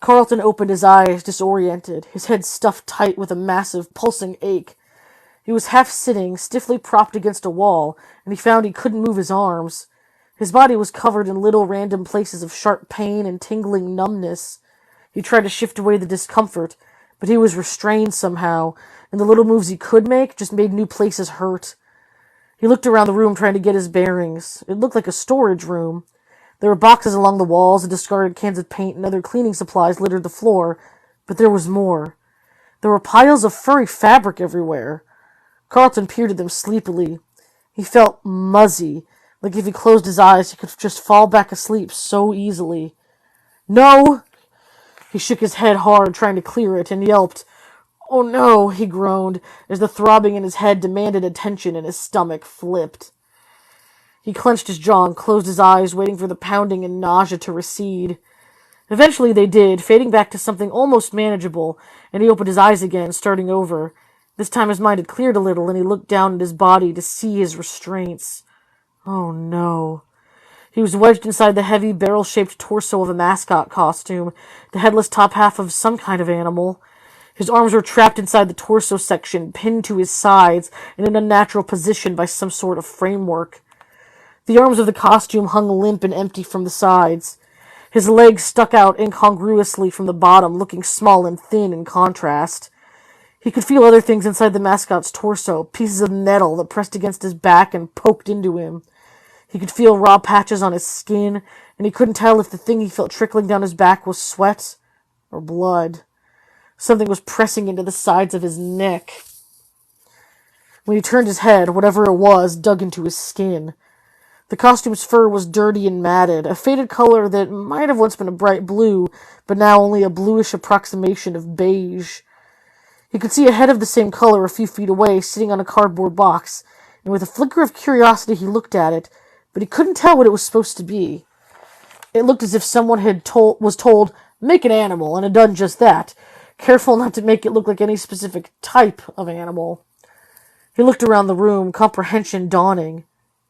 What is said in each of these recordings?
Carlton opened his eyes, disoriented, his head stuffed tight with a massive, pulsing ache. He was half sitting, stiffly propped against a wall, and he found he couldn't move his arms. His body was covered in little random places of sharp pain and tingling numbness. He tried to shift away the discomfort, but he was restrained somehow, and the little moves he could make just made new places hurt. He looked around the room trying to get his bearings. It looked like a storage room. There were boxes along the walls, and discarded cans of paint and other cleaning supplies littered the floor, but there was more. There were piles of furry fabric everywhere. Carlton peered at them sleepily. He felt muzzy, like if he closed his eyes he could just fall back asleep so easily. "No!" He shook his head hard, trying to clear it, and yelped. "Oh no," he groaned, as the throbbing in his head demanded attention and his stomach flipped. He clenched his jaw and closed his eyes, waiting for the pounding and nausea to recede. Eventually they did, fading back to something almost manageable, and he opened his eyes again, starting over. This time his mind had cleared a little, and he looked down at his body to see his restraints. Oh no. He was wedged inside the heavy, barrel-shaped torso of a mascot costume, the headless top half of some kind of animal. His arms were trapped inside the torso section, pinned to his sides in an unnatural position by some sort of framework. The arms of the costume hung limp and empty from the sides. His legs stuck out incongruously from the bottom, looking small and thin in contrast. He could feel other things inside the mascot's torso, pieces of metal that pressed against his back and poked into him. He could feel raw patches on his skin, and he couldn't tell if the thing he felt trickling down his back was sweat or blood. Something was pressing into the sides of his neck. When he turned his head, whatever it was dug into his skin. The costume's fur was dirty and matted, a faded color that might have once been a bright blue, but now only a bluish approximation of beige. He could see a head of the same color a few feet away, sitting on a cardboard box, and with a flicker of curiosity he looked at it, but he couldn't tell what it was supposed to be. It looked as if someone was told, "Make an animal," and had done just that, careful not to make it look like any specific type of animal. He looked around the room, comprehension dawning.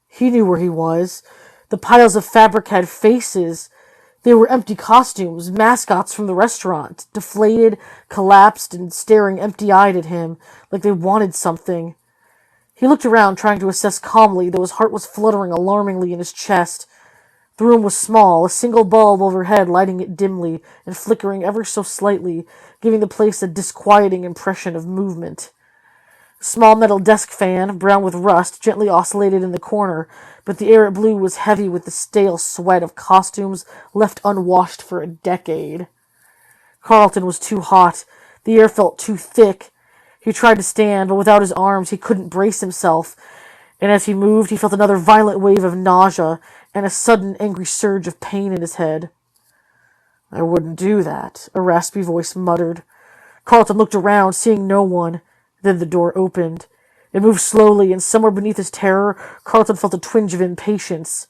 He knew where he was. The piles of fabric had faces. They were empty costumes, mascots from the restaurant, deflated, collapsed, and staring empty-eyed at him, like they wanted something. He looked around, trying to assess calmly, though his heart was fluttering alarmingly in his chest. The room was small, a single bulb overhead lighting it dimly and flickering ever so slightly, giving the place a disquieting impression of movement. A small metal desk fan, brown with rust, gently oscillated in the corner, but the air it blew was heavy with the stale sweat of costumes left unwashed for a decade. Carlton was too hot. The air felt too thick. He tried to stand, but without his arms he couldn't brace himself, and as he moved he felt another violent wave of nausea and a sudden angry surge of pain in his head. "I wouldn't do that," a raspy voice muttered. Carlton looked around, seeing no one. Then the door opened. It moved slowly, and somewhere beneath his terror, Carlton felt a twinge of impatience.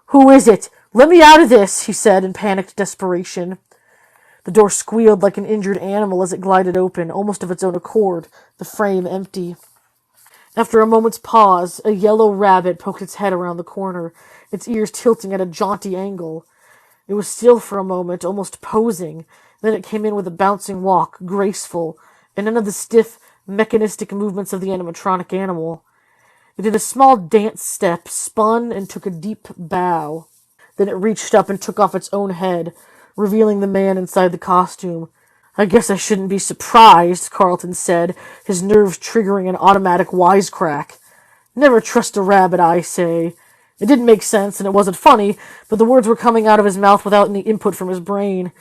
"Who is it? Let me out of this," he said in panicked desperation. The door squealed like an injured animal as it glided open, almost of its own accord, the frame empty. After a moment's pause, a yellow rabbit poked its head around the corner, its ears tilting at a jaunty angle. It was still for a moment, almost posing. Then it came in with a bouncing walk, graceful, and none of the stiff, mechanistic movements of the animatronic animal. It did a small dance step, spun, and took a deep bow. Then it reached up and took off its own head, revealing the man inside the costume. "I guess I shouldn't be surprised," Carlton said, his nerves triggering an automatic wisecrack. "Never trust a rabbit, I say." It didn't make sense, and it wasn't funny, but the words were coming out of his mouth without any input from his brain.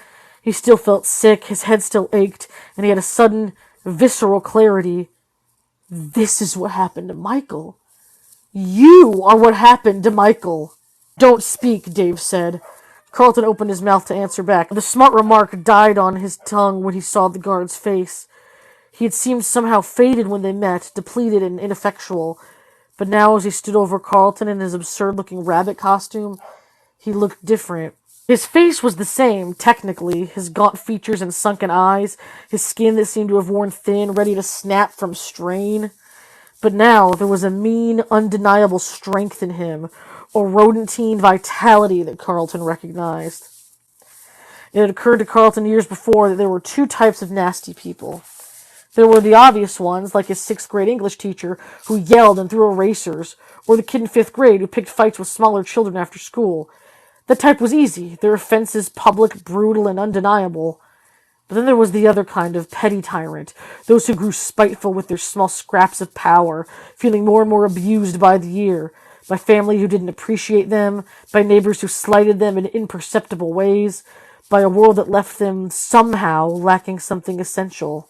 He still felt sick, his head still ached, and he had a sudden, visceral clarity. "This is what happened to Michael. You are what happened to Michael." "Don't speak," Dave said. Carlton opened his mouth to answer back. The smart remark died on his tongue when he saw the guard's face. He had seemed somehow faded when they met, depleted and ineffectual. But now, as he stood over Carlton in his absurd-looking rabbit costume, he looked different. His face was the same, technically, his gaunt features and sunken eyes, his skin that seemed to have worn thin, ready to snap from strain. But now there was a mean, undeniable strength in him, a rodentine vitality that Carlton recognized. It had occurred to Carlton years before that there were two types of nasty people. There were the obvious ones, like his sixth-grade English teacher, who yelled and threw erasers, or the kid in fifth grade who picked fights with smaller children after school. That type was easy, their offenses public, brutal, and undeniable. But then there was the other kind of petty tyrant, those who grew spiteful with their small scraps of power, feeling more and more abused by the year, by family who didn't appreciate them, by neighbors who slighted them in imperceptible ways, by a world that left them somehow lacking something essential.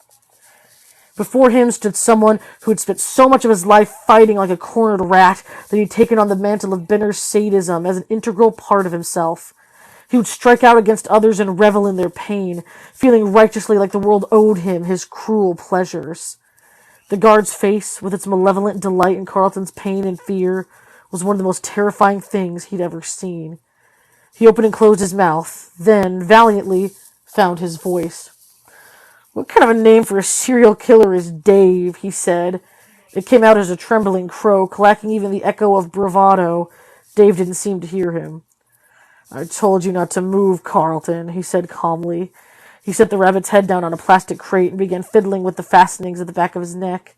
Before him stood someone who had spent so much of his life fighting like a cornered rat that he'd taken on the mantle of bitter sadism as an integral part of himself. He would strike out against others and revel in their pain, feeling righteously like the world owed him his cruel pleasures. The guard's face, with its malevolent delight in Carlton's pain and fear, was one of the most terrifying things he'd ever seen. He opened and closed his mouth, then, valiantly, found his voice. "What kind of a name for a serial killer is Dave?" he said. It came out as a trembling croak, lacking even the echo of bravado. Dave didn't seem to hear him. "I told you not to move, Carlton," he said calmly. He set the rabbit's head down on a plastic crate and began fiddling with the fastenings at the back of his neck.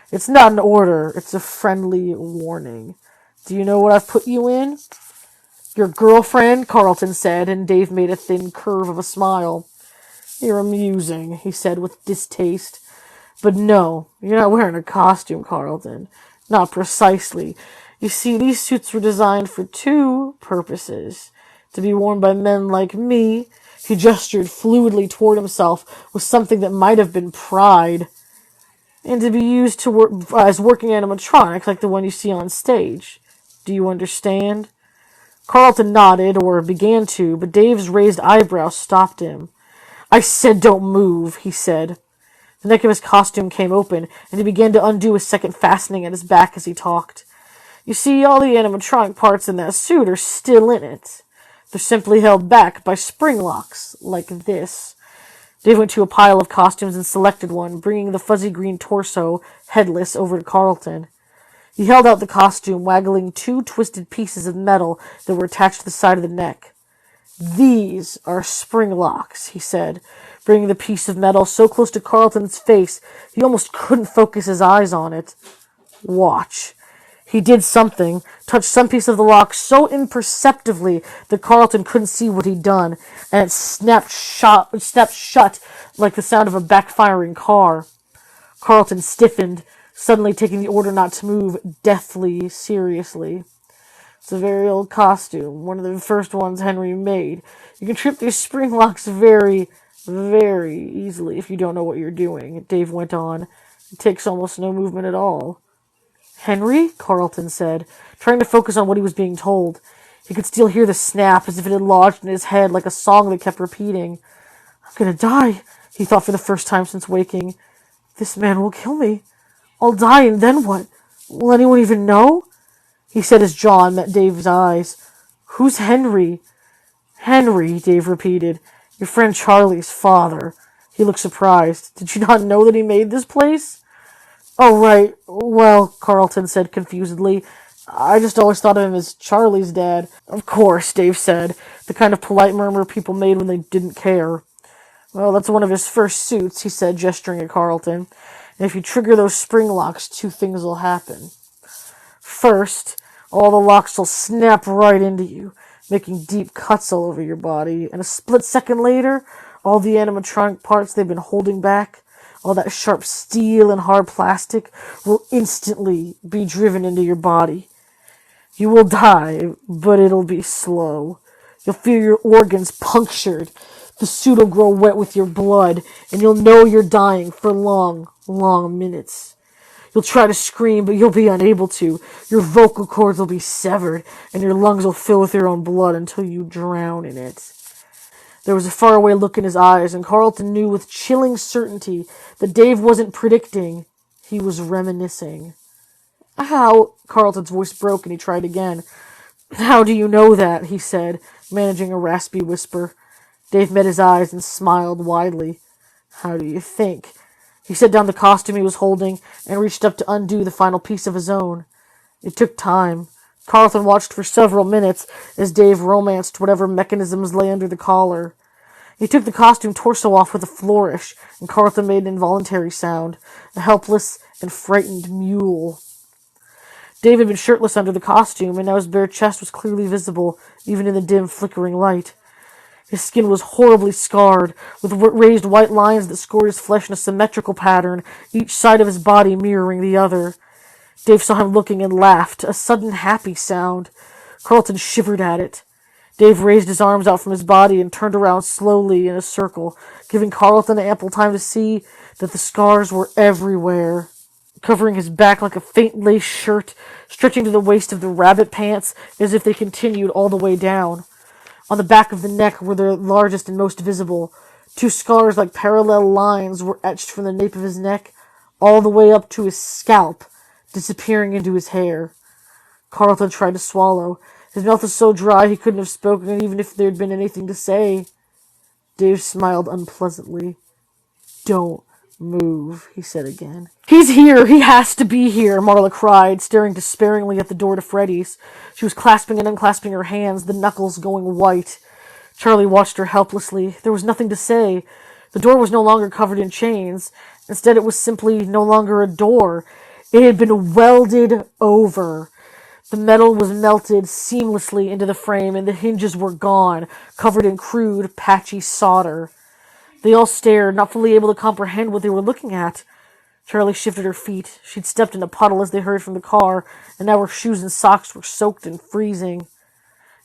"It's not an order. It's a friendly warning. Do you know what I've put you in?" "Your girlfriend," Carlton said, and Dave made a thin curve of a smile. "You're amusing," he said with distaste. "But no, you're not wearing a costume, Carlton. Not precisely. You see, these suits were designed for two purposes. To be worn by men like me," he gestured fluidly toward himself with something that might have been pride, "and to be used to work as working animatronics like the one you see on stage. Do you understand?" Carlton nodded, or began to, but Dave's raised eyebrows stopped him. "I said don't move," he said. The neck of his costume came open, and he began to undo a second fastening at his back as he talked. "You see, all the animatronic parts in that suit are still in it. They're simply held back by spring locks, like this." Dave went to a pile of costumes and selected one, bringing the fuzzy green torso, headless, over to Carlton. He held out the costume, waggling two twisted pieces of metal that were attached to the side of the neck. "These are spring locks," he said, bringing the piece of metal so close to Carlton's face he almost couldn't focus his eyes on it. "Watch." He did something, touched some piece of the lock so imperceptibly that Carlton couldn't see what he'd done, and it snapped shut like the sound of a backfiring car. Carlton stiffened, suddenly taking the order not to move deathly seriously. "It's a very old costume, one of the first ones Henry made. You can trip these spring locks very, very easily if you don't know what you're doing," Dave went on. "It takes almost no movement at all." "Henry?" Carlton said, trying to focus on what he was being told. He could still hear the snap as if it had lodged in his head like a song that kept repeating. "I'm gonna die," he thought for the first time since waking. "This man will kill me. I'll die, and then what? Will anyone even know?" He said his jaw and met Dave's eyes. "Who's Henry?" "Henry," Dave repeated. "Your friend Charlie's father." He looked surprised. "Did you not know that he made this place?" "Oh, right. Well," Carlton said confusedly, "I just always thought of him as Charlie's dad." "Of course," Dave said, the kind of polite murmur people made when they didn't care. "Well, that's one of his first suits," he said, gesturing at Carlton. "And if you trigger those spring locks, two things will happen. First, all the locks will snap right into you, making deep cuts all over your body, and a split second later, all the animatronic parts they've been holding back, all that sharp steel and hard plastic, will instantly be driven into your body. You will die, but it'll be slow. You'll feel your organs punctured. The suit will grow wet with your blood, and you'll know you're dying for long, long minutes. You'll try to scream, but you'll be unable to. Your vocal cords will be severed, and your lungs will fill with your own blood until you drown in it." There was a faraway look in his eyes, and Carlton knew with chilling certainty that Dave wasn't predicting. He was reminiscing. "How?" Carlton's voice broke, and he tried again. "How do you know that?" he said, managing a raspy whisper. Dave met his eyes and smiled widely. "How do you think?" He set down the costume he was holding and reached up to undo the final piece of his own. It took time. Carlton watched for several minutes as Dave romanced whatever mechanisms lay under the collar. He took the costume torso off with a flourish, and Carlton made an involuntary sound, a helpless and frightened mule. Dave had been shirtless under the costume, and now his bare chest was clearly visible, even in the dim, flickering light. His skin was horribly scarred, with raised white lines that scored his flesh in a symmetrical pattern, each side of his body mirroring the other. Dave saw him looking and laughed, a sudden happy sound. Carlton shivered at it. Dave raised his arms out from his body and turned around slowly in a circle, giving Carlton ample time to see that the scars were everywhere, covering his back like a faint lace shirt, stretching to the waist of the rabbit pants as if they continued all the way down. On the back of the neck were the largest and most visible. Two scars like parallel lines were etched from the nape of his neck all the way up to his scalp, disappearing into his hair. Carlton tried to swallow. His mouth was so dry he couldn't have spoken even if there had been anything to say. Dave smiled unpleasantly. "Don't move," he said again. "He's here! He has to be here!" Marla cried, staring despairingly at the door to Freddy's. She was clasping and unclasping her hands, the knuckles going white. Charlie watched her helplessly. There was nothing to say. The door was no longer covered in chains. Instead, it was simply no longer a door. It had been welded over. The metal was melted seamlessly into the frame, and the hinges were gone, covered in crude, patchy solder. They all stared, not fully able to comprehend what they were looking at. Charlie shifted her feet. She'd stepped in a puddle as they hurried from the car, and now her shoes and socks were soaked and freezing.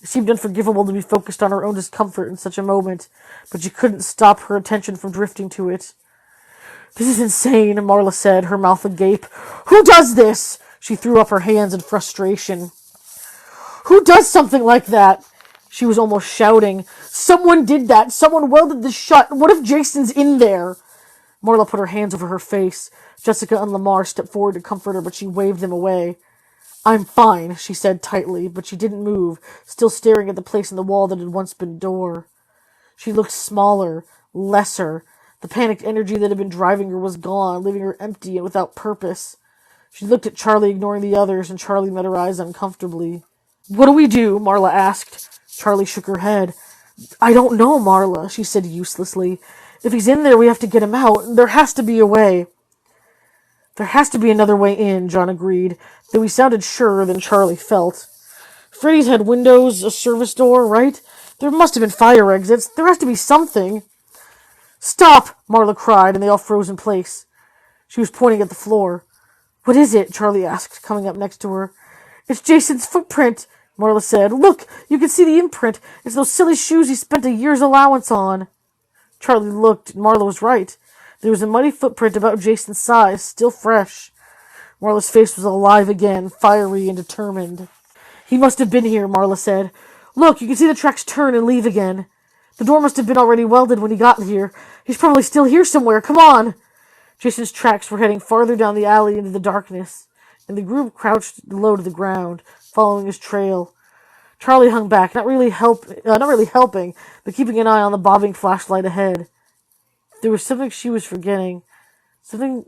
It seemed unforgivable to be focused on her own discomfort in such a moment, but she couldn't stop her attention from drifting to it. "This is insane," Marla said, her mouth agape. "Who does this?" She threw up her hands in frustration. "Who does something like that?" She was almost shouting. "Someone did that. Someone welded this shut. What if Jason's in there?" Marla put her hands over her face. Jessica and Lamar stepped forward to comfort her, but she waved them away. "I'm fine," she said tightly, but she didn't move, still staring at the place in the wall that had once been a door. She looked smaller, lesser. The panicked energy that had been driving her was gone, leaving her empty and without purpose. She looked at Charlie, ignoring the others, and Charlie met her eyes uncomfortably. "What do we do?" Marla asked. Charlie shook her head. "I don't know, Marla," she said uselessly. "If he's in there, we have to get him out. There has to be a way." "There has to be another way in," John agreed, though he sounded surer than Charlie felt. "Freddy's had windows, a service door, right? There must have been fire exits. There has to be something." "Stop!" Marla cried, and they all froze in place. She was pointing at the floor. "What is it?" Charlie asked, coming up next to her. "It's Jason's footprint," Marla said. "Look, you can see the imprint. It's those silly shoes he spent a year's allowance on." Charlie looked, and Marla was right. There was a muddy footprint about Jason's size, still fresh. Marla's face was alive again, fiery and determined. "He must have been here," Marla said. "Look, you can see the tracks turn and leave again. The door must have been already welded when he got here. He's probably still here somewhere. Come on!" Jason's tracks were heading farther down the alley into the darkness, and the group crouched low to the ground, following his trail. Charlie hung back, not really helping, but keeping an eye on the bobbing flashlight ahead. There was something she was forgetting, something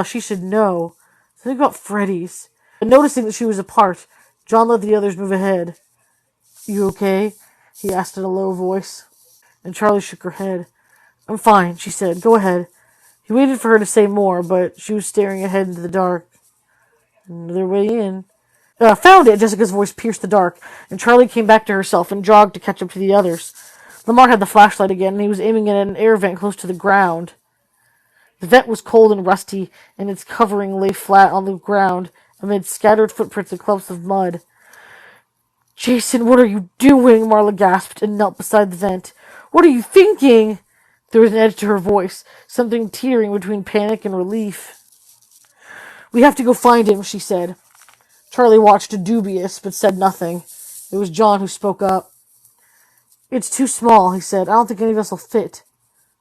she should know, something about Freddy's. And noticing that she was apart, John let the others move ahead. "You okay?" he asked in a low voice. And Charlie shook her head. "I'm fine," she said. "Go ahead." He waited for her to say more, but she was staring ahead into the dark. "Another way in." "Found it!" Jessica's voice pierced the dark, and Charlie came back to herself and jogged to catch up to the others. Lamar had the flashlight again, and he was aiming it at an air vent close to the ground. The vent was cold and rusty, and its covering lay flat on the ground amid scattered footprints and clumps of mud. "Jason, what are you doing?" Marla gasped and knelt beside the vent. "What are you thinking?" There was an edge to her voice, something teetering between panic and relief. "We have to go find him," she said. Charlie watched, dubious, but said nothing. It was John who spoke up. "It's too small," he said. "I don't think any of us will fit."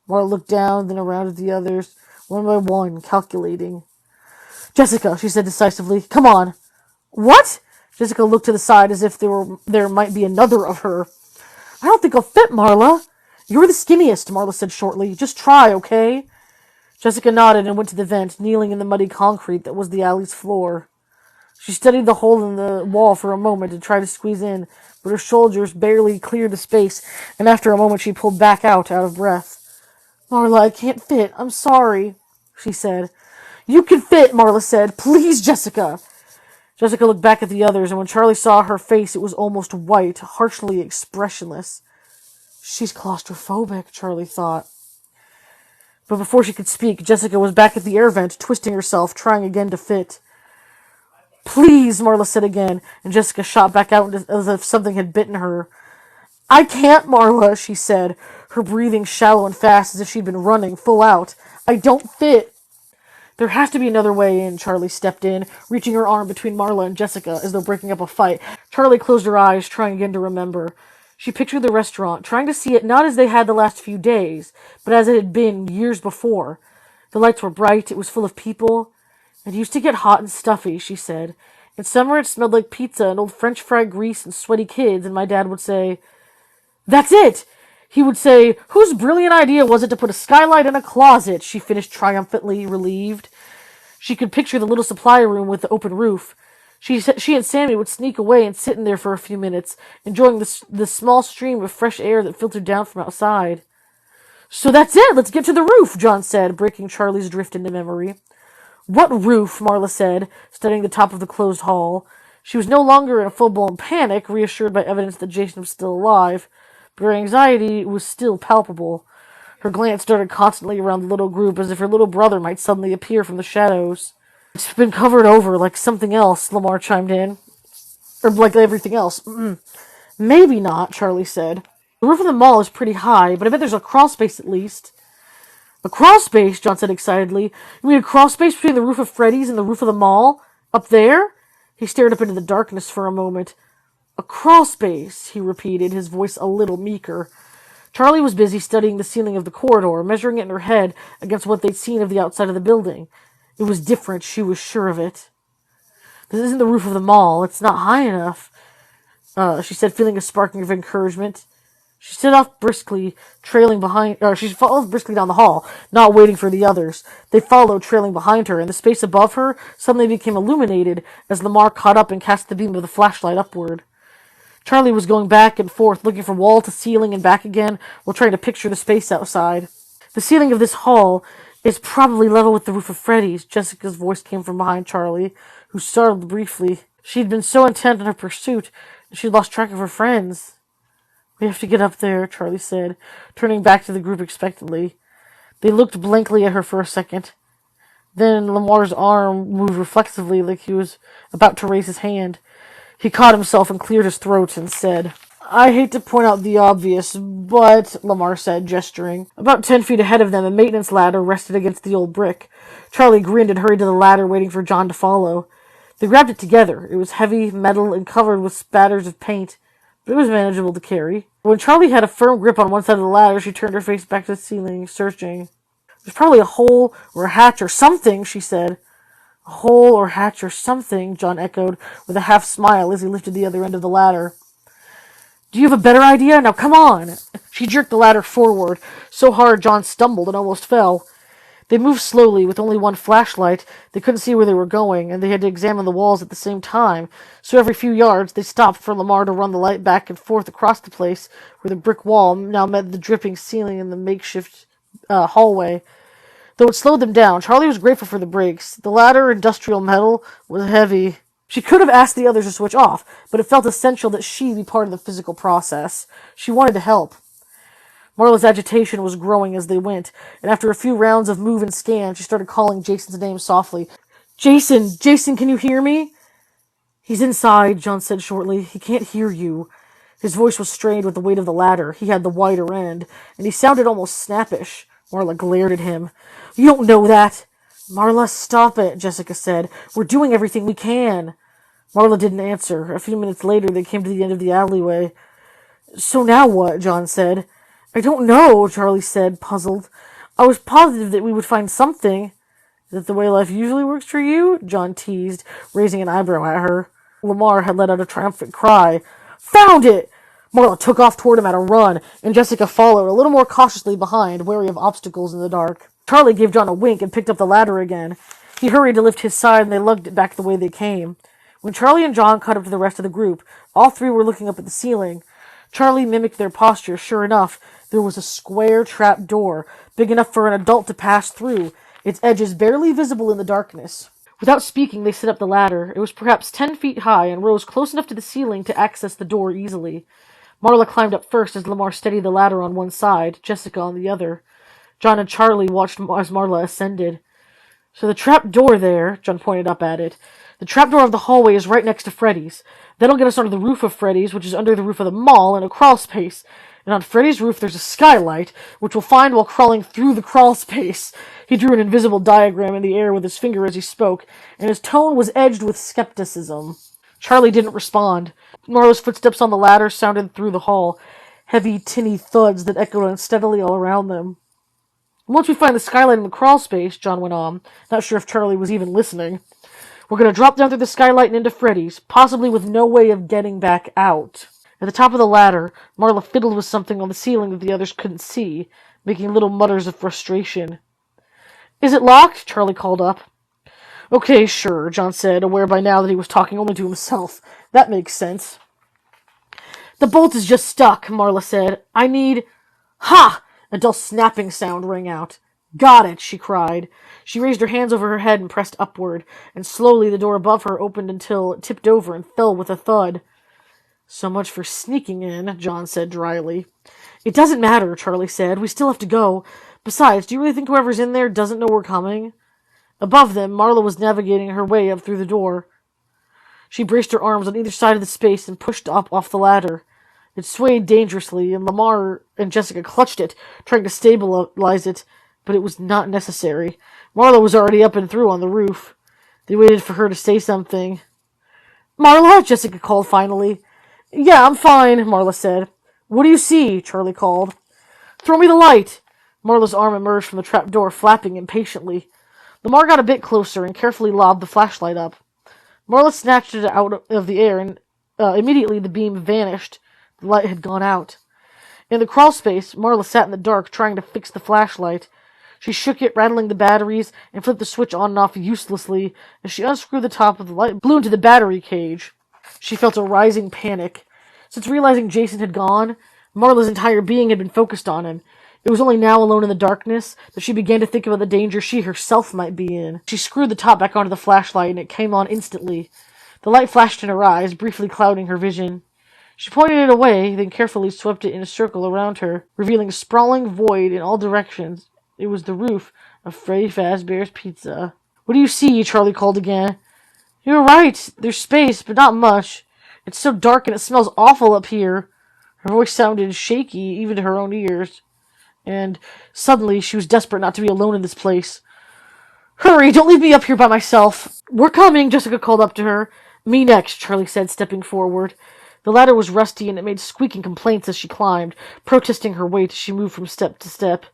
Marla looked down, then around at the others, one by one, calculating. "Jessica," she said decisively. "Come on." "What?" Jessica looked to the side as if there might be another of her. "I don't think I'll fit, Marla." "You're the skinniest," Marla said shortly. "Just try, okay?" Jessica nodded and went to the vent, kneeling in the muddy concrete that was the alley's floor. She studied the hole in the wall for a moment and tried to squeeze in, but her shoulders barely cleared the space, and after a moment she pulled back out of breath. "Marla, I can't fit. I'm sorry," she said. "You can fit," Marla said. "Please, Jessica." Jessica looked back at the others, and when Charlie saw her face, it was almost white, harshly expressionless. She's claustrophobic, Charlie thought. But before she could speak, Jessica was back at the air vent, twisting herself, trying again to fit. "Please," Marla said again, and Jessica shot back out as if something had bitten her. "I can't, Marla," she said, her breathing shallow and fast as if she'd been running, full out. "I don't fit." "There has to be another way in," Charlie stepped in, reaching her arm between Marla and Jessica as though breaking up a fight. Charlie closed her eyes, trying again to remember. She pictured the restaurant, trying to see it not as they had the last few days, but as it had been years before. The lights were bright, it was full of people. "It used to get hot and stuffy," she said. "In summer it smelled like pizza and old French fry grease and sweaty kids, and my dad would say, 'That's it!' He would say, 'Whose brilliant idea was it to put a skylight in a closet?'" She finished triumphantly, relieved. She could picture the little supply room with the open roof. She and Sammy would sneak away and sit in there for a few minutes, enjoying the small stream of fresh air that filtered down from outside. "So that's it! Let's get to the roof," John said, breaking Charlie's drift into memory. "What roof?" Marla said, studying the top of the closed hall. She was no longer in a full-blown panic, reassured by evidence that Jason was still alive, but her anxiety was still palpable. Her glance darted constantly around the little group, as if her little brother might suddenly appear from the shadows. "It's been covered over like something else," Lamar chimed in. "Or like everything else." "Maybe not," Charlie said. "The roof of the mall is pretty high, but I bet there's a crawl space at least." "A crawl space?" John said excitedly. "You mean a crawl space between the roof of Freddy's and the roof of the mall? Up there?" He stared up into the darkness for a moment. "A crawl space," he repeated, his voice a little meeker. Charlie was busy studying the ceiling of the corridor, measuring it in her head against what they'd seen of the outside of the building. It was different, she was sure of it. "This isn't the roof of the mall. It's not high enough," she said, feeling a sparking of encouragement. She set off briskly, she followed briskly down the hall, not waiting for the others. They followed, trailing behind her, and the space above her suddenly became illuminated as Lamar caught up and cast the beam of the flashlight upward. Charlie was going back and forth, looking from wall to ceiling and back again, while trying to picture the space outside. "The ceiling of this hall is probably level with the roof of Freddy's," Jessica's voice came from behind Charlie, who startled briefly. She'd been so intent on her pursuit that she'd lost track of her friends. "We have to get up there," Charlie said, turning back to the group expectantly. They looked blankly at her for a second. Then Lamar's arm moved reflexively like he was about to raise his hand. He caught himself and cleared his throat and said, "I hate to point out the obvious, but," Lamar said, gesturing. About 10 feet ahead of them, a maintenance ladder rested against the old brick. Charlie grinned and hurried to the ladder, waiting for John to follow. They grabbed it together. It was heavy, metal, and covered with spatters of paint, but it was manageable to carry. When Charlie had a firm grip on one side of the ladder, she turned her face back to the ceiling, searching. "There's probably a hole or a hatch or something," she said. "A hole or hatch or something," John echoed, with a half smile as he lifted the other end of the ladder. "Do you have a better idea? Now come on!" She jerked the ladder forward, so hard John stumbled and almost fell. They moved slowly, with only one flashlight. They couldn't see where they were going, and they had to examine the walls at the same time, so every few yards they stopped for Lamar to run the light back and forth across the place where the brick wall now met the dripping ceiling and the makeshift hallway. Though it slowed them down, Charlie was grateful for the brakes. The ladder, industrial metal, was heavy. She could have asked the others to switch off, but it felt essential that she be part of the physical process. She wanted to help. Marla's agitation was growing as they went, and after a few rounds of move and scan, she started calling Jason's name softly. "Jason! Jason, can you hear me?" "He's inside," John said shortly. "He can't hear you." His voice was strained with the weight of the ladder. He had the wider end, and he sounded almost snappish. Marla glared at him. "You don't know that." "Marla, stop it," Jessica said. "We're doing everything we can." Marla didn't answer. A few minutes later, they came to the end of the alleyway. "So now what?" John said. "I don't know," Charlie said, puzzled. "I was positive that we would find something." "Is that the way life usually works for you?" John teased, raising an eyebrow at her. Lamar had let out a triumphant cry. "Found it!" Marla took off toward him at a run, and Jessica followed, a little more cautiously behind, wary of obstacles in the dark. Charlie gave John a wink and picked up the ladder again. He hurried to lift his side, and they lugged it back the way they came. When Charlie and John caught up to the rest of the group, all three were looking up at the ceiling. Charlie mimicked their posture. Sure enough, there was a square trap door, big enough for an adult to pass through, its edges barely visible in the darkness. Without speaking, they set up the ladder. It was perhaps 10 feet high and rose close enough to the ceiling to access the door easily. Marla climbed up first as Lamar steadied the ladder on one side, Jessica on the other. John and Charlie watched as Marla ascended. "So the trap door there," John pointed up at it. "The trap door of the hallway is right next to Freddy's. That'll get us onto the roof of Freddy's, which is under the roof of the mall, in a crawl space. And on Freddy's roof there's a skylight, which we'll find while crawling through the crawl space." He drew an invisible diagram in the air with his finger as he spoke, and his tone was edged with skepticism. Charlie didn't respond. Marla's footsteps on the ladder sounded through the hall, heavy, tinny thuds that echoed unsteadily all around them. "Once we find the skylight in the crawl space," John went on, not sure if Charlie was even listening, "we're going to drop down through the skylight and into Freddy's, possibly with no way of getting back out." At the top of the ladder, Marla fiddled with something on the ceiling that the others couldn't see, making little mutters of frustration. "Is it locked?" Charlie called up. "Okay, sure," John said, aware by now that he was talking only to himself. "That makes sense." "The bolt is just stuck," Marla said. "I need—" "Ha!" A dull snapping sound rang out. "Got it!" she cried. She raised her hands over her head and pressed upward, and slowly the door above her opened until it tipped over and fell with a thud. "So much for sneaking in," John said dryly. "It doesn't matter," Charlie said. "We still have to go. Besides, do you really think whoever's in there doesn't know we're coming?" Above them, Marla was navigating her way up through the door. She braced her arms on either side of the space and pushed up off the ladder. It swayed dangerously, and Lamar and Jessica clutched it, trying to stabilize it, but it was not necessary. Marla was already up and through on the roof. They waited for her to say something. "Marla?" Jessica called finally. "Yeah, I'm fine," Marla said. "What do you see?" Charlie called. "Throw me the light." Marla's arm emerged from the trap door, flapping impatiently. Lamar got a bit closer and carefully lobbed the flashlight up. Marla snatched it out of the air, and immediately the beam vanished. The light had gone out. In the crawl space, Marla sat in the dark, trying to fix the flashlight. She shook it, rattling the batteries, and flipped the switch on and off uselessly. As she unscrewed the top of the light, blew into the battery cage. She felt a rising panic. Since realizing Jason had gone, Marla's entire being had been focused on him. It was only now, alone in the darkness, that she began to think about the danger she herself might be in. She screwed the top back onto the flashlight, and it came on instantly. The light flashed in her eyes, briefly clouding her vision. She pointed it away, then carefully swept it in a circle around her, revealing a sprawling void in all directions. It was the roof of Freddy Fazbear's Pizza. "What do you see?" Charlie called again. "You're right. There's space, but not much. It's so dark and it smells awful up here." Her voice sounded shaky, even to her own ears. And suddenly she was desperate not to be alone in this place. "Hurry, don't leave me up here by myself." "We're coming," Jessica called up to her. "Me next," Charlie said, stepping forward. The ladder was rusty, and it made squeaking complaints as she climbed, protesting her weight as she moved from step to step.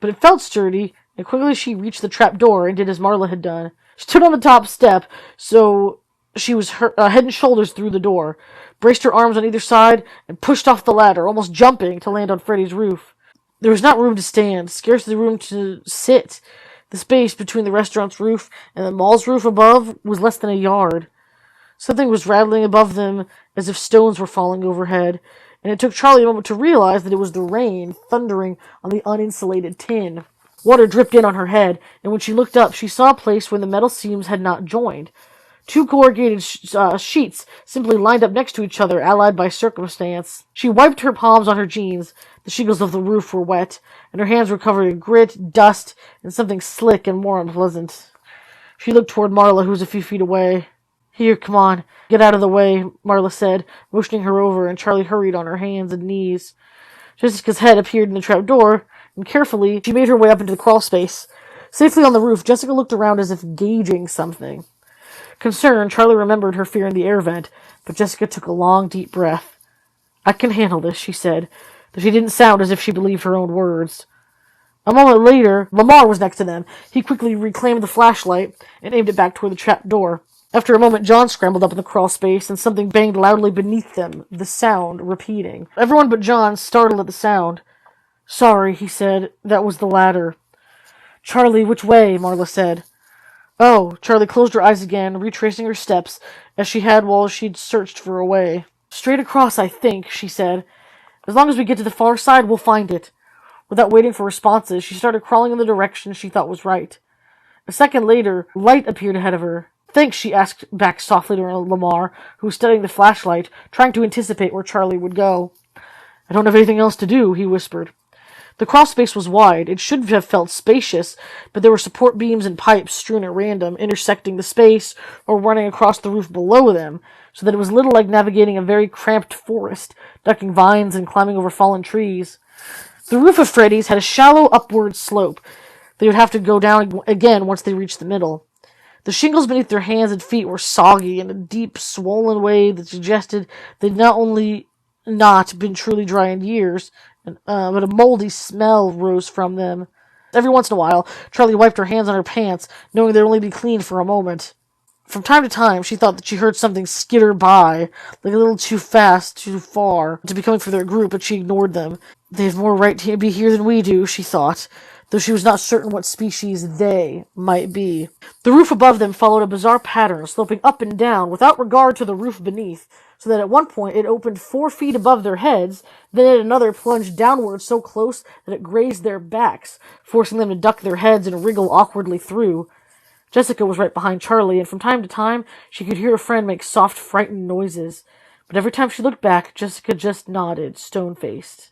But it felt sturdy, and quickly she reached the trap door and did as Marla had done. She stood on the top step, so she was head and shoulders through the door, braced her arms on either side, and pushed off the ladder, almost jumping to land on Freddy's roof. There was not room to stand, scarcely room to sit. The space between the restaurant's roof and the mall's roof above was less than a yard. Something was rattling above them as if stones were falling overhead, and it took Charlie a moment to realize that it was the rain thundering on the uninsulated tin. Water dripped in on her head, and when she looked up, she saw a place where the metal seams had not joined. Two corrugated sheets simply lined up next to each other, allied by circumstance. She wiped her palms on her jeans. The shingles of the roof were wet, and her hands were covered in grit, dust, and something slick and more unpleasant. She looked toward Marla, who was a few feet away. "Here, come on. Get out of the way," Marla said, motioning her over, and Charlie hurried on her hands and knees. Jessica's head appeared in the trap door, and carefully she made her way up into the crawl space. Safely on the roof, Jessica looked around as if gauging something. Concerned, Charlie remembered her fear in the air vent, but Jessica took a long, deep breath. "I can handle this," she said, though she didn't sound as if she believed her own words. A moment later, Lamar was next to them. He quickly reclaimed the flashlight and aimed it back toward the trap door. After a moment, John scrambled up in the crawl space, and something banged loudly beneath them, the sound repeating. Everyone but John startled at the sound. "Sorry," he said. "That was the ladder." "Charlie, which way?" Marla said. Oh, Charlie closed her eyes again, retracing her steps, as she had while she'd searched for a way. Straight across, I think, she said. As long as we get to the far side, we'll find it. Without waiting for responses, she started crawling in the direction she thought was right. A second later, light appeared ahead of her. Thanks, she asked back softly to Lamar, who was studying the flashlight, trying to anticipate where Charlie would go. I don't have anything else to do, he whispered. The crawlspace was wide. It should have felt spacious, but there were support beams and pipes strewn at random, intersecting the space or running across the roof below them, so that it was little like navigating a very cramped forest, ducking vines and climbing over fallen trees. The roof of Freddy's had a shallow upward slope. They would have to go down again once they reached the middle. The shingles beneath their hands and feet were soggy in a deep, swollen way that suggested they'd not only not been truly dry in years, but a moldy smell rose from them. Every once in a while, Charlie wiped her hands on her pants, knowing they'd only be clean for a moment. From time to time, she thought that she heard something skitter by, like a little too fast, too far, to be coming for their group, but she ignored them. They have more right to be here than we do, she thought, though she was not certain what species they might be. The roof above them followed a bizarre pattern, sloping up and down, without regard to the roof beneath, so that at one point it opened 4 feet above their heads, then at another plunged downward so close that it grazed their backs, forcing them to duck their heads and wriggle awkwardly through. Jessica was right behind Charlie, and from time to time she could hear her friend make soft, frightened noises. But every time she looked back, Jessica just nodded, stone-faced.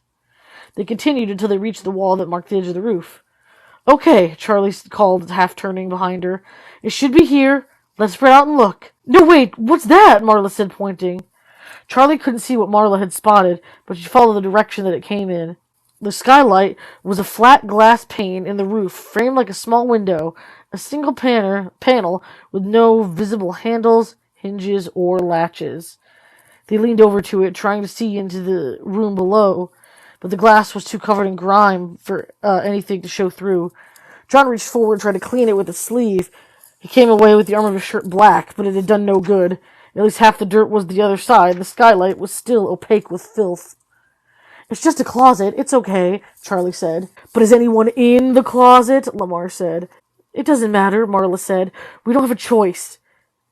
They continued until they reached the wall that marked the edge of the roof. Okay, Charlie called, half turning behind her. It should be here. Let's spread out and look. No, wait, what's that? Marla said, pointing. Charlie couldn't see what Marla had spotted, but she followed the direction that it came in. The skylight was a flat glass pane in the roof, framed like a small window, a single panel with no visible handles, hinges, or latches. They leaned over to it, trying to see into the room below, but the glass was too covered in grime for anything to show through. John reached forward and tried to clean it with his sleeve. He came away with the arm of his shirt black, but it had done no good. At least half the dirt was the other side. The skylight was still opaque with filth. It's just a closet. It's okay, Charlie said. But is anyone in the closet? Lamar said. It doesn't matter, Marla said. We don't have a choice.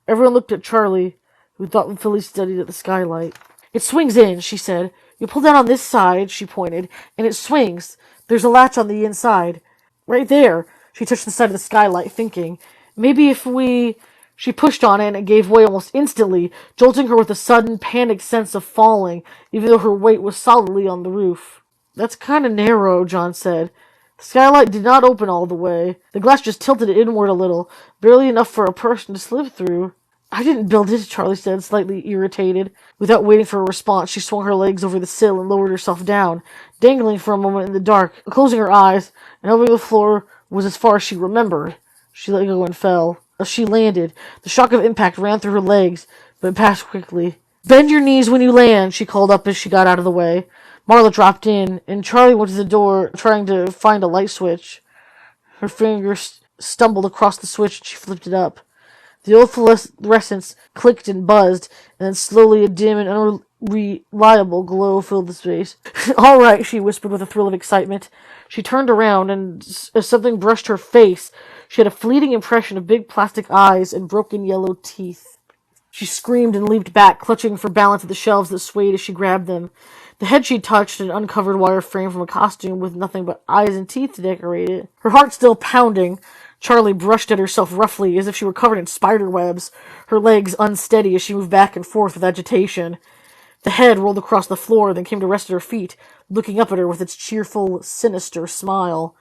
Everyone looked at Charlie, who thoughtfully studied at the skylight. It swings in, she said. You pull down on this side, she pointed, and it swings. There's a latch on the inside. Right there. She touched the side of the skylight, thinking. Maybe if we... She pushed on it and it gave way almost instantly, jolting her with a sudden, panicked sense of falling, even though her weight was solidly on the roof. That's kind of narrow, John said. The skylight did not open all the way. The glass just tilted inward a little, barely enough for a person to slip through. I didn't build it, Charlie said, slightly irritated. Without waiting for a response, she swung her legs over the sill and lowered herself down, dangling for a moment in the dark, closing her eyes, and hoping the floor was as far as she remembered. She let go and fell. As she landed, the shock of impact ran through her legs, but it passed quickly. Bend your knees when you land, she called up as she got out of the way. Marla dropped in, and Charlie went to the door, trying to find a light switch. Her fingers stumbled across the switch, and she flipped it up. The old fluorescence clicked and buzzed, and then slowly a dim and unreliable glow filled the space. All right, she whispered with a thrill of excitement. She turned around, and as something brushed her face, she had a fleeting impression of big plastic eyes and broken yellow teeth. She screamed and leaped back, clutching for balance at the shelves that swayed as she grabbed them. The head she touched, an uncovered wire frame from a costume with nothing but eyes and teeth to decorate it. Her heart still pounding, Charlie brushed at herself roughly, as if she were covered in spider webs, her legs unsteady as she moved back and forth with agitation. The head rolled across the floor, then came to rest at her feet, looking up at her with its cheerful, sinister smile.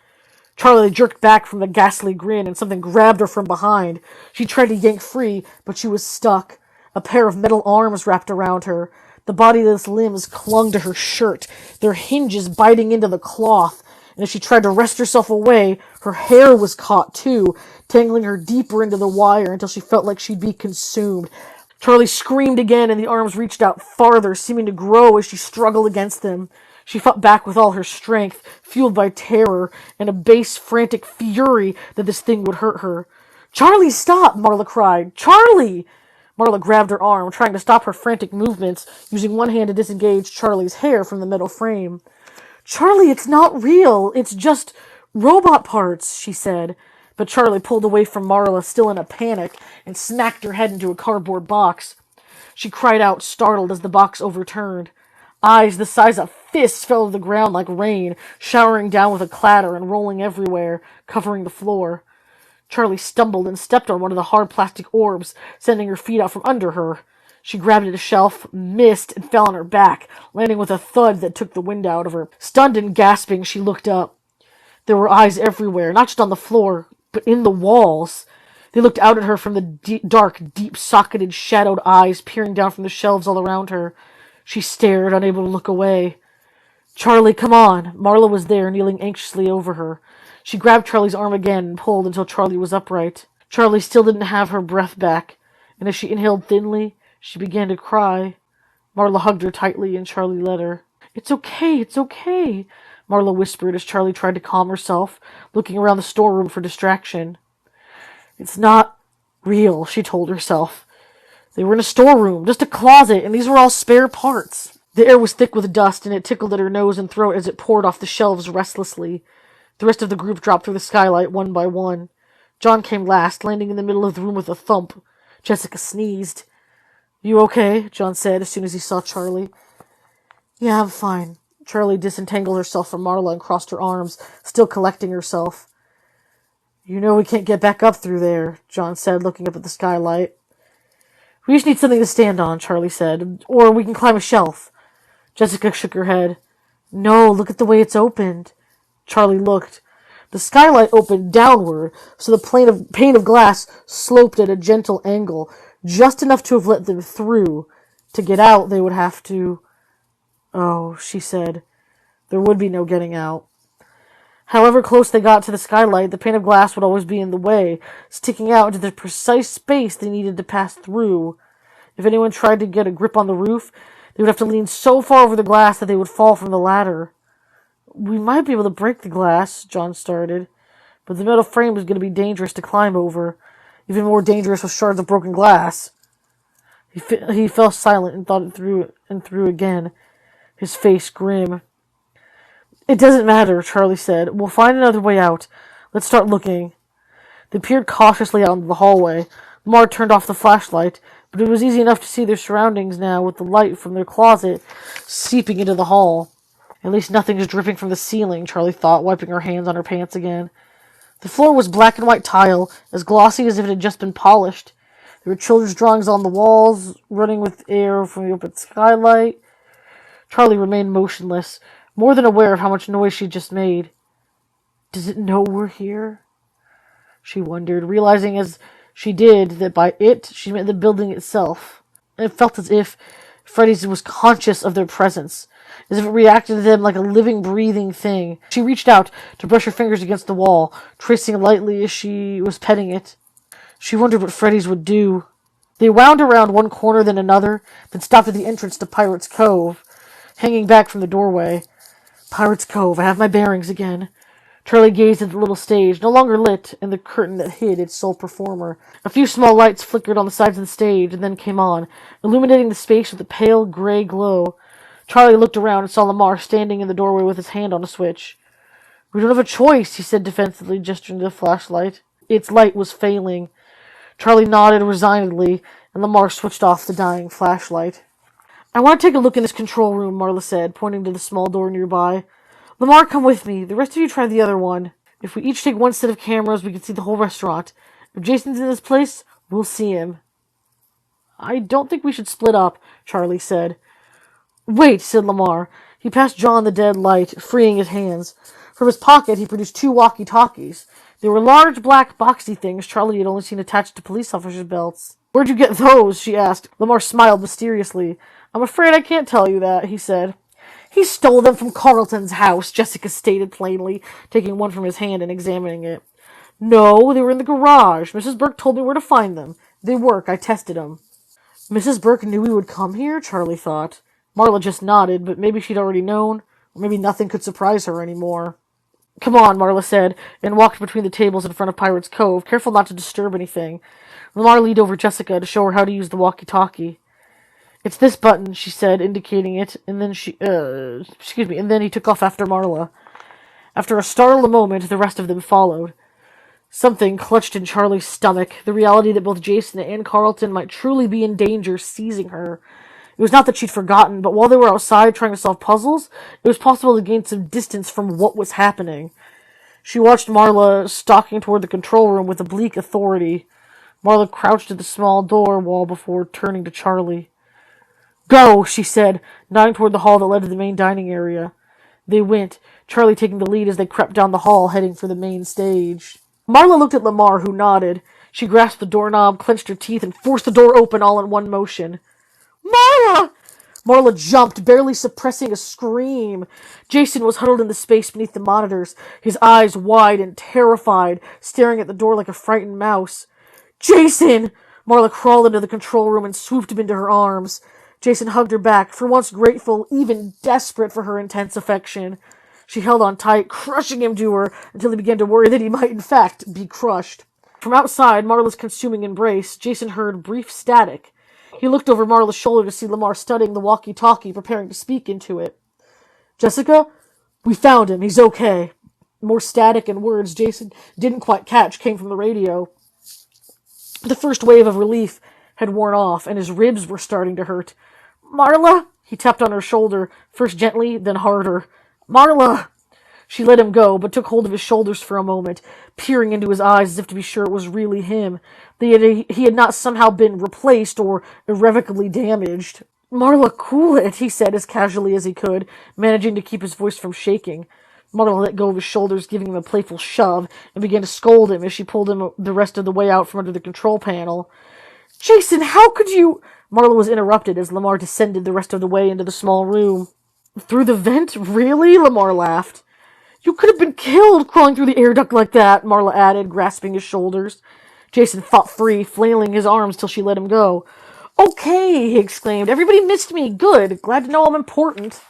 Charlie jerked back from the ghastly grin, and something grabbed her from behind. She tried to yank free, but she was stuck. A pair of metal arms wrapped around her. The bodiless limbs clung to her shirt, their hinges biting into the cloth, and as she tried to wrest herself away, her hair was caught too, tangling her deeper into the wire until she felt like she'd be consumed. Charlie screamed again, and the arms reached out farther, seeming to grow as she struggled against them. She fought back with all her strength, fueled by terror and a base, frantic fury that this thing would hurt her. "Charlie, stop!" Marla cried. "Charlie!" Marla grabbed her arm, trying to stop her frantic movements, using one hand to disengage Charlie's hair from the metal frame. "Charlie, it's not real. It's just robot parts," she said. But Charlie pulled away from Marla, still in a panic, and smacked her head into a cardboard box. She cried out, startled, as the box overturned. Eyes the size of fists fell to the ground like rain, showering down with a clatter and rolling everywhere, covering the floor. Charlie stumbled and stepped on one of the hard plastic orbs, sending her feet out from under her. She grabbed at a shelf, missed, and fell on her back, landing with a thud that took the wind out of her. Stunned and gasping, she looked up. There were eyes everywhere, not just on the floor, but in the walls. They looked out at her from the dark, deep-socketed, shadowed eyes peering down from the shelves all around her. She stared, unable to look away. "Charlie, come on." Marla was there, kneeling anxiously over her. She grabbed Charlie's arm again and pulled until Charlie was upright. Charlie still didn't have her breath back, and as she inhaled thinly, she began to cry. Marla hugged her tightly, and Charlie let her. It's okay," Marla whispered as Charlie tried to calm herself, looking around the storeroom for distraction. "It's not real," she told herself. They were in a storeroom, just a closet, and these were all spare parts. The air was thick with dust, and it tickled at her nose and throat as it poured off the shelves restlessly. The rest of the group dropped through the skylight one by one. John came last, landing in the middle of the room with a thump. Jessica sneezed. "You okay?" John said as soon as he saw Charlie. "Yeah, I'm fine." Charlie disentangled herself from Marla and crossed her arms, still collecting herself. "You know we can't get back up through there," John said, looking up at the skylight. "We just need something to stand on," Charlie said. "Or we can climb a shelf." Jessica shook her head. "No, look at the way it's opened." Charlie looked. The skylight opened downward, so the pane of glass sloped at a gentle angle, just enough to have let them through. To get out, they would have to... "Oh," she said. There would be no getting out. However close they got to the skylight, the pane of glass would always be in the way, sticking out into the precise space they needed to pass through. If anyone tried to get a grip on the roof, they would have to lean so far over the glass that they would fall from the ladder. "We might be able to break the glass," John started, "but the metal frame is going to be dangerous to climb over. Even more dangerous with shards of broken glass." He fell silent and thought it through again, his face grim. "It doesn't matter," Charlie said. "We'll find another way out. Let's start looking." They peered cautiously out into the hallway. Lamar turned off the flashlight, but it was easy enough to see their surroundings now with the light from their closet seeping into the hall. "At least nothing is dripping from the ceiling," Charlie thought, wiping her hands on her pants again. The floor was black and white tile, as glossy as if it had just been polished. There were children's drawings on the walls, running with air from the open skylight. Charlie remained motionless, more than aware of how much noise she'd just made. "Does it know we're here?" she wondered, realizing as she did that by it she meant the building itself. It felt as if Freddy's was conscious of their presence, as if it reacted to them like a living, breathing thing. She reached out to brush her fingers against the wall, tracing lightly as she was petting it. She wondered what Freddy's would do. They wound around one corner, then another, then stopped at the entrance to Pirate's Cove, hanging back from the doorway. Pirate's Cove, I have my bearings again. Charlie gazed at the little stage, no longer lit, and the curtain that hid its sole performer. A few small lights flickered on the sides of the stage, and then came on, illuminating the space with a pale gray glow. Charlie looked around and saw Lamar standing in the doorway with his hand on a switch. "We don't have a choice," he said defensively, gesturing to the flashlight. Its light was failing. Charlie nodded resignedly, and Lamar switched off the dying flashlight. "I want to take a look in this control room," Marla said, pointing to the small door nearby. "Lamar, come with me. The rest of you try the other one. If we each take one set of cameras, we can see the whole restaurant. If Jason's in this place, we'll see him." "I don't think we should split up," Charlie said. "Wait," said Lamar. He passed John the dead light, freeing his hands. From his pocket, he produced 2 walkie-talkies. They were large, black, boxy things Charlie had only seen attached to police officers' belts. "Where'd you get those?" she asked. Lamar smiled mysteriously. "I'm afraid I can't tell you that," he said. "He stole them from Carlton's house," Jessica stated plainly, taking one from his hand and examining it. "No, they were in the garage. Mrs. Burke told me where to find them. They work. I tested them." Mrs. Burke knew we would come here, Charlie thought. Marla just nodded, but maybe she'd already known, or maybe nothing could surprise her anymore. "Come on," Marla said, and walked between the tables in front of Pirate's Cove, careful not to disturb anything. Lamar leaned over Jessica to show her how to use the walkie-talkie. "It's this button," she said, indicating it, and then and then he took off after Marla. After a startled moment, the rest of them followed. Something clutched in Charlie's stomach, the reality that both Jason and Carlton might truly be in danger seizing her. It was not that she'd forgotten, but while they were outside trying to solve puzzles, it was possible to gain some distance from what was happening. She watched Marla stalking toward the control room with oblique authority. Marla crouched at the small door wall before turning to Charlie. "Go," she said, nodding toward the hall that led to the main dining area. They went, Charlie taking the lead as they crept down the hall, heading for the main stage. Marla looked at Lamar, who nodded. She grasped the doorknob, clenched her teeth, and forced the door open all in one motion. "Marla!" Marla jumped, barely suppressing a scream. Jason was huddled in the space beneath the monitors, his eyes wide and terrified, staring at the door like a frightened mouse. "Jason!" Marla crawled into the control room and swooped him into her arms. Jason hugged her back, for once grateful, even desperate for her intense affection. She held on tight, crushing him to her until he began to worry that he might, in fact, be crushed. From outside Marla's consuming embrace, Jason heard brief static. He looked over Marla's shoulder to see Lamar studying the walkie-talkie, preparing to speak into it. "Jessica, we found him. He's okay." More static and words Jason didn't quite catch came from the radio. The first wave of relief had worn off, and his ribs were starting to hurt. "Marla?" He tapped on her shoulder, first gently, then harder. "Marla!" She let him go, but took hold of his shoulders for a moment, peering into his eyes as if to be sure it was really him, that he had not somehow been replaced or irrevocably damaged. "Marla, cool it," he said as casually as he could, managing to keep his voice from shaking. Marla let go of his shoulders, giving him a playful shove, and began to scold him as she pulled him the rest of the way out from under the control panel. "Jason, how could you—" Marla was interrupted as Lamar descended the rest of the way into the small room. "Through the vent? Really?" Lamar laughed. "You could have been killed crawling through the air duct like that," Marla added, grasping his shoulders. Jason fought free, flailing his arms till she let him go. "Okay," he exclaimed. "Everybody missed me. Good. Glad to know I'm important."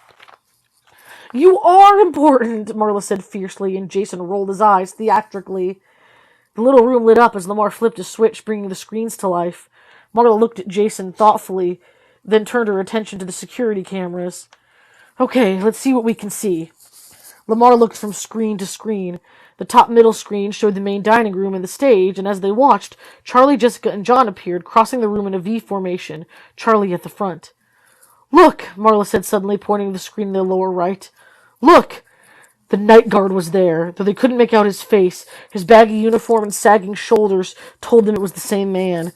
"You are important," Marla said fiercely, and Jason rolled his eyes theatrically. The little room lit up as Lamar flipped a switch, bringing the screens to life. Marla looked at Jason thoughtfully, then turned her attention to the security cameras. "Okay, let's see what we can see." Lamar looked from screen to screen. The top middle screen showed the main dining room and the stage, and as they watched, Charlie, Jessica, and John appeared, crossing the room in a V formation, Charlie at the front. "Look," Marla said suddenly, pointing to the screen in the lower right. "Look!" The night guard was there. Though they couldn't make out his face, his baggy uniform and sagging shoulders told them it was the same man.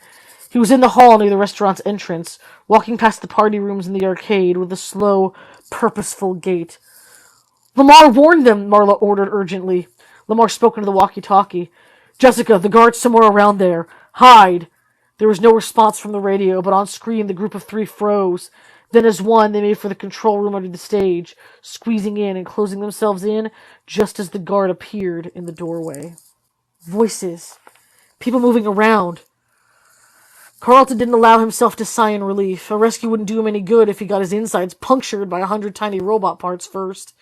He was in the hall near the restaurant's entrance, walking past the party rooms and the arcade with a slow, purposeful gait. "Lamar warned them," Marla ordered urgently. Lamar spoke into the walkie-talkie. "Jessica, the guard's somewhere around there. Hide!" There was no response from the radio, but on screen the group of three froze. Then as one, they made for the control room under the stage, squeezing in and closing themselves in just as the guard appeared in the doorway. Voices. People moving around. Carlton didn't allow himself to sigh in relief. A rescue wouldn't do him any good if he got his insides punctured by 100 tiny robot parts first.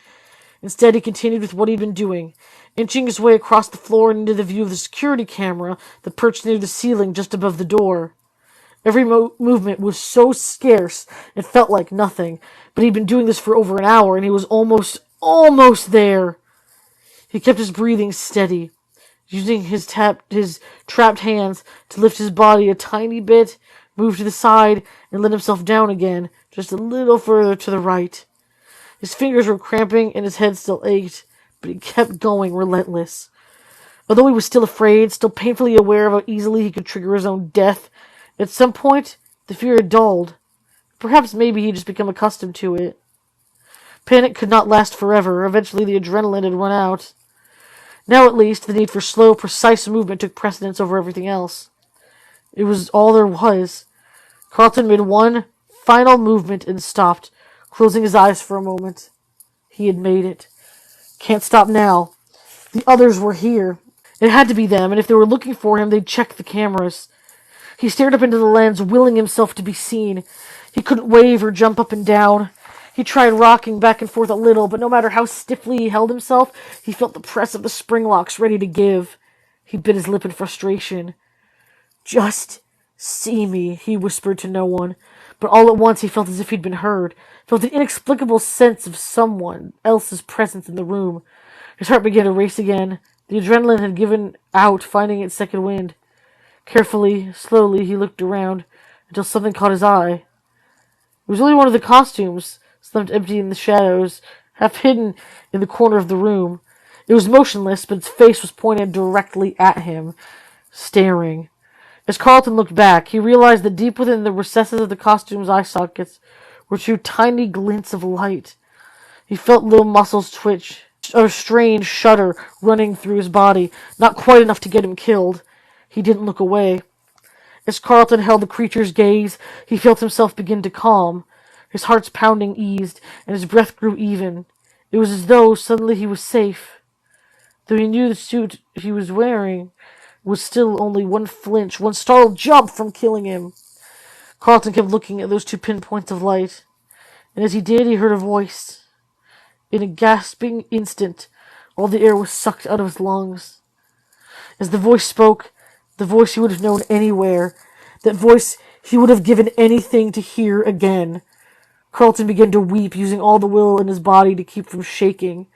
Instead, he continued with what he'd been doing, inching his way across the floor and into the view of the security camera that perched near the ceiling just above the door. Every movement was so scarce, it felt like nothing, but he'd been doing this for over an hour, and he was almost there. He kept his breathing steady, using his trapped hands to lift his body a tiny bit, move to the side, and let himself down again, just a little further to the right. His fingers were cramping, and his head still ached, but he kept going, relentless. Although he was still afraid, still painfully aware of how easily he could trigger his own death, at some point, the fear had dulled. Perhaps maybe he'd just become accustomed to it. Panic could not last forever. Eventually the adrenaline had run out. Now, at least, the need for slow, precise movement took precedence over everything else. It was all there was. Carlton made one final movement and stopped, closing his eyes for a moment. He had made it. Can't stop now. The others were here. It had to be them, and if they were looking for him, they'd check the cameras. He stared up into the lens, willing himself to be seen. He couldn't wave or jump up and down. He tried rocking back and forth a little, but no matter how stiffly he held himself, he felt the press of the spring locks ready to give. He bit his lip in frustration. "Just see me," he whispered to no one. But all at once he felt as if he'd been heard, felt an inexplicable sense of someone else's presence in the room. His heart began to race again, The adrenaline had given out, finding its second wind. Carefully, slowly, he looked around until something caught his eye. It was only one of the costumes, slumped empty in the shadows, half hidden in the corner of the room. It was motionless, but its face was pointed directly at him, staring. As Carlton looked back, he realized that deep within the recesses of the costume's eye sockets were two tiny glints of light. He felt little muscles twitch, a strange shudder running through his body, not quite enough to get him killed. He didn't look away. As Carlton held the creature's gaze, he felt himself begin to calm. His heart's pounding eased, and his breath grew even. It was as though suddenly he was safe. Though he knew the suit he was wearing was still only one flinch, one startled jump from killing him. Carlton kept looking at those two pinpoints of light, and as he did, he heard a voice. In a gasping instant, all the air was sucked out of his lungs. As the voice spoke, the voice he would have known anywhere, that voice he would have given anything to hear again. Carlton began to weep, using all the will in his body to keep from shaking.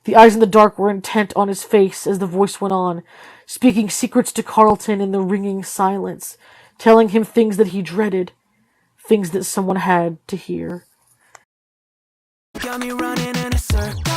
The eyes in the dark were intent on his face as the voice went on, speaking secrets to Carlton in the ringing silence, telling him things that he dreaded, things that someone had to hear. Got me running in a circle.